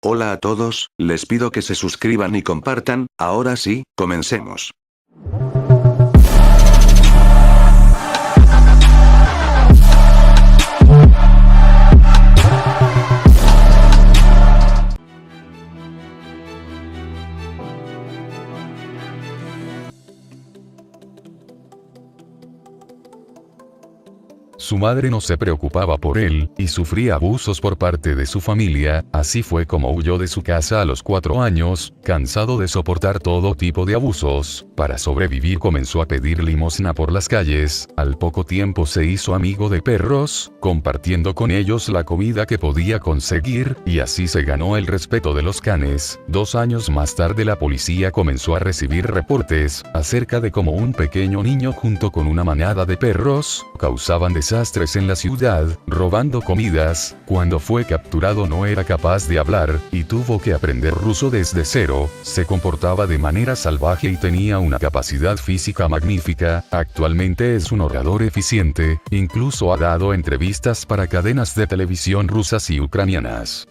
Hola a todos, les pido que se suscriban y compartan. Ahora sí, comencemos. Su madre no se preocupaba por él, y sufría abusos por parte de su familia. Así fue como huyó de su casa a los 4 años, cansado de soportar todo tipo de abusos. Para sobrevivir comenzó a pedir limosna por las calles. Al poco tiempo se hizo amigo de perros, compartiendo con ellos la comida que podía conseguir, y así se ganó el respeto de los canes. 2 años más tarde la policía comenzó a recibir reportes acerca de cómo un pequeño niño junto con una manada de perros causaban desastres en la ciudad, robando comidas. Cuando fue capturado no era capaz de hablar, y tuvo que aprender ruso desde cero. Se comportaba de manera salvaje y tenía una capacidad física magnífica. Actualmente es un orador eficiente, incluso ha dado entrevistas para cadenas de televisión rusas y ucranianas.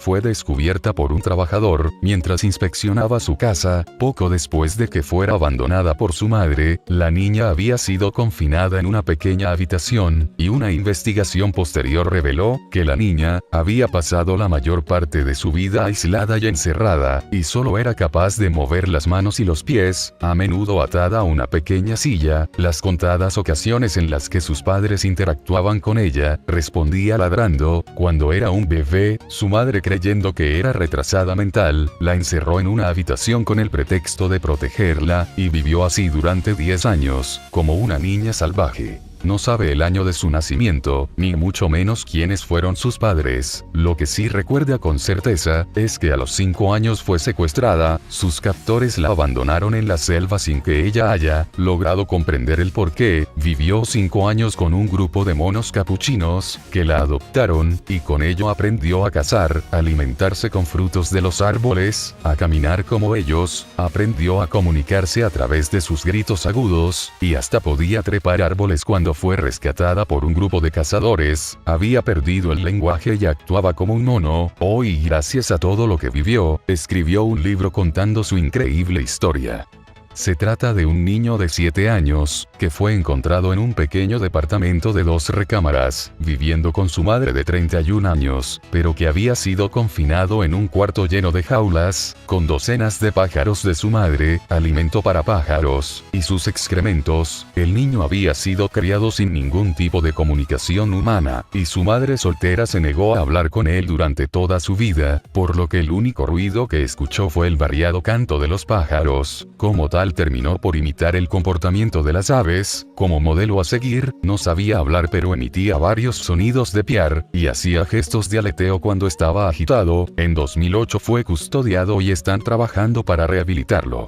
Fue descubierta por un trabajador, mientras inspeccionaba su casa. Poco después de que fuera abandonada por su madre, la niña había sido confinada en una pequeña habitación, y una investigación posterior reveló que la niña había pasado la mayor parte de su vida aislada y encerrada, y solo era capaz de mover las manos y los pies, a menudo atada a una pequeña silla. Las contadas ocasiones en las que sus padres interactuaban con ella, respondía ladrando. Cuando era un bebé, su madre, creyendo que era retrasada mental, la encerró en una habitación con el pretexto de protegerla, y vivió así durante 10 años, como una niña salvaje. No sabe el año de su nacimiento, ni mucho menos quiénes fueron sus padres. Lo que sí recuerda con certeza, es que a los 5 años fue secuestrada. Sus captores la abandonaron en la selva sin que ella haya logrado comprender el porqué. Vivió 5 años con un grupo de monos capuchinos, que la adoptaron, y con ello aprendió a cazar, a alimentarse con frutos de los árboles, a caminar como ellos, aprendió a comunicarse a través de sus gritos agudos, y hasta podía trepar árboles. Cuando fue rescatada por un grupo de cazadores, había perdido el lenguaje y actuaba como un mono. Hoy, gracias a todo lo que vivió, escribió un libro contando su increíble historia. Se trata de un niño de 7 años, que fue encontrado en un pequeño departamento de 2 recámaras, viviendo con su madre de 31 años, pero que había sido confinado en un cuarto lleno de jaulas, con docenas de pájaros de su madre, alimento para pájaros, y sus excrementos. El niño había sido criado sin ningún tipo de comunicación humana, y su madre soltera se negó a hablar con él durante toda su vida, por lo que el único ruido que escuchó fue el variado canto de los pájaros. Como tal, terminó por imitar el comportamiento de las aves. Como modelo a seguir, no sabía hablar pero emitía varios sonidos de piar, y hacía gestos de aleteo cuando estaba agitado. En 2008 fue custodiado y están trabajando para rehabilitarlo.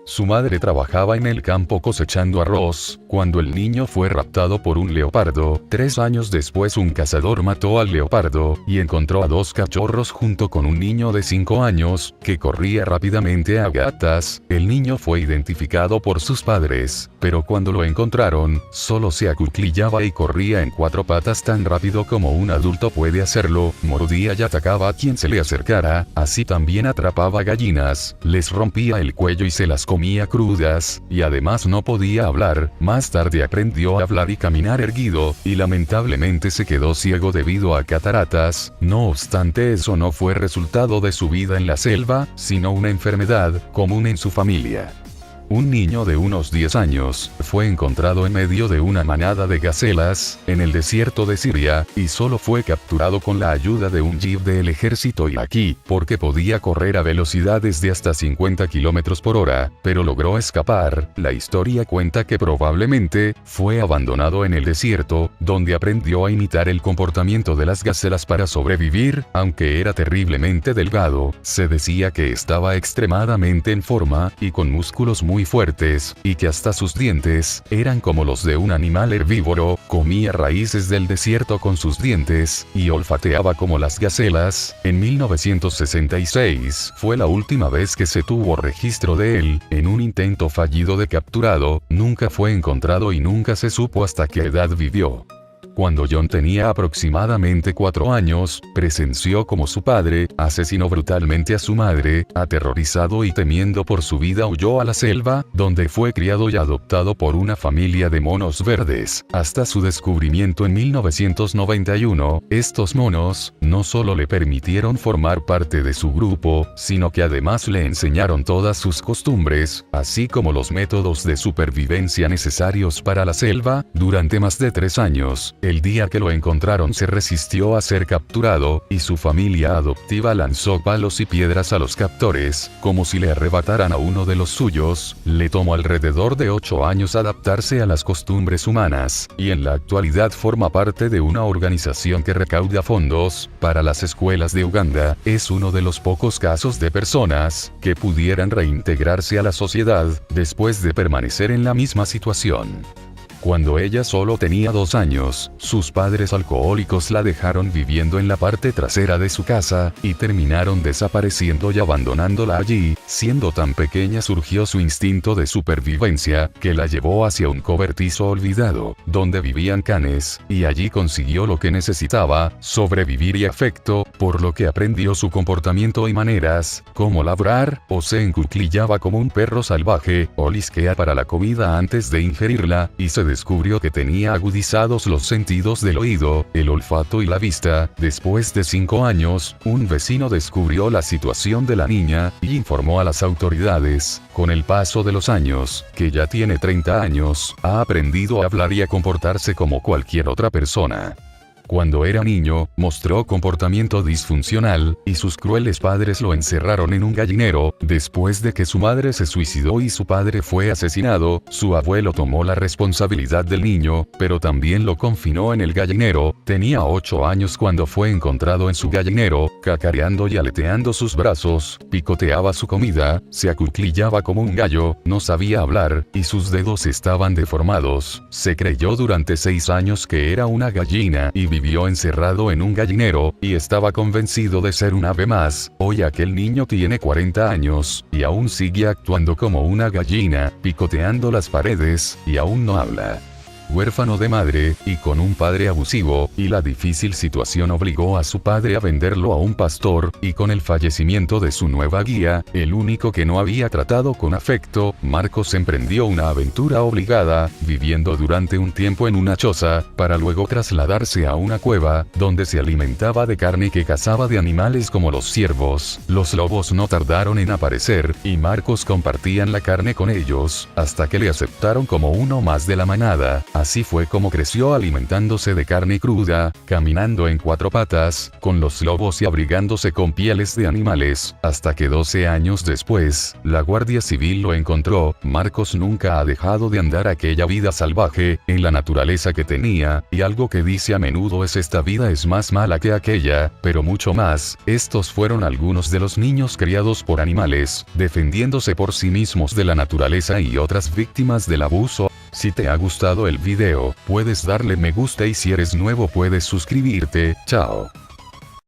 Su madre trabajaba en el campo cosechando arroz, cuando el niño fue raptado por un leopardo. 3 años después un cazador mató al leopardo, y encontró a 2 cachorros junto con un niño de 5 años, que corría rápidamente a gatas. El niño fue identificado por sus padres, pero cuando lo encontraron, solo se acuclillaba y corría en 4 patas tan rápido como un adulto puede hacerlo. Mordía y atacaba a quien se le acercara. Así también atrapaba gallinas, les rompía el cuello y se las comía crudas, y además no podía hablar. Más tarde aprendió a hablar y caminar erguido, y lamentablemente se quedó ciego debido a cataratas. No obstante, eso no fue resultado de su vida en la selva, sino una enfermedad común en su familia. Un niño de unos 10 años fue encontrado en medio de una manada de gacelas en el desierto de Siria, y solo fue capturado con la ayuda de un jeep del ejército iraquí, porque podía correr a velocidades de hasta 50 km por hora, pero logró escapar. La historia cuenta que probablemente fue abandonado en el desierto, donde aprendió a imitar el comportamiento de las gacelas para sobrevivir. Aunque era terriblemente delgado, se decía que estaba extremadamente en forma, y con músculos muy fuertes, y que hasta sus dientes eran como los de un animal herbívoro. Comía raíces del desierto con sus dientes, y olfateaba como las gacelas. En 1966 fue la última vez que se tuvo registro de él. En un intento fallido de capturado, nunca fue encontrado y nunca se supo hasta qué edad vivió. Cuando John tenía aproximadamente 4 años, presenció como su padre asesinó brutalmente a su madre. Aterrorizado y temiendo por su vida, huyó a la selva, donde fue criado y adoptado por una familia de monos verdes. Hasta su descubrimiento en 1991, estos monos no solo le permitieron formar parte de su grupo, sino que además le enseñaron todas sus costumbres, así como los métodos de supervivencia necesarios para la selva. Durante más de 3 años, el día que lo encontraron se resistió a ser capturado, y su familia adoptiva lanzó palos y piedras a los captores, como si le arrebataran a uno de los suyos. Le tomó alrededor de 8 años adaptarse a las costumbres humanas, y en la actualidad forma parte de una organización que recauda fondos para las escuelas de Uganda. Es uno de los pocos casos de personas que pudieran reintegrarse a la sociedad después de permanecer en la misma situación. Cuando ella solo tenía 2 años, sus padres alcohólicos la dejaron viviendo en la parte trasera de su casa, y terminaron desapareciendo y abandonándola allí. Siendo tan pequeña surgió su instinto de supervivencia, que la llevó hacia un cobertizo olvidado, donde vivían canes, y allí consiguió lo que necesitaba: sobrevivir y afecto, por lo que aprendió su comportamiento y maneras, como ladrar, o se encuclillaba como un perro salvaje, o lisquea para la comida antes de ingerirla, y se descubrió que tenía agudizados los sentidos del oído, el olfato y la vista. Después de 5 años, un vecino descubrió la situación de la niña, y informó a las autoridades. Con el paso de los años, que ya tiene 30 años, ha aprendido a hablar y a comportarse como cualquier otra persona. Cuando era niño, mostró comportamiento disfuncional, y sus crueles padres lo encerraron en un gallinero. Después de que su madre se suicidó y su padre fue asesinado, su abuelo tomó la responsabilidad del niño, pero también lo confinó en el gallinero. Tenía 8 años cuando fue encontrado en su gallinero, cacareando y aleteando sus brazos, picoteaba su comida, se acuclillaba como un gallo, no sabía hablar, y sus dedos estaban deformados. Se creyó durante 6 años que era una gallina, y vivió encerrado en un gallinero, y estaba convencido de ser un ave más. Hoy aquel niño tiene 40 años, y aún sigue actuando como una gallina, picoteando las paredes, y aún no habla. Huérfano de madre, y con un padre abusivo, y la difícil situación obligó a su padre a venderlo a un pastor, y con el fallecimiento de su nueva guía, el único que no había tratado con afecto, Marcos emprendió una aventura obligada, viviendo durante un tiempo en una choza, para luego trasladarse a una cueva, donde se alimentaba de carne que cazaba de animales como los ciervos. Los lobos no tardaron en aparecer, y Marcos compartían la carne con ellos, hasta que le aceptaron como uno más de la manada. Así fue como creció, alimentándose de carne cruda, caminando en 4 patas, con los lobos y abrigándose con pieles de animales, hasta que 12 años después, la Guardia Civil lo encontró. Marcos nunca ha dejado de andar aquella vida salvaje, en la naturaleza que tenía, y algo que dice a menudo es: esta vida es más mala que aquella, pero mucho más. Estos fueron algunos de los niños criados por animales, defendiéndose por sí mismos de la naturaleza y otras víctimas del abuso. Si te ha gustado el video, puedes darle me gusta, y si eres nuevo puedes suscribirte. Chao.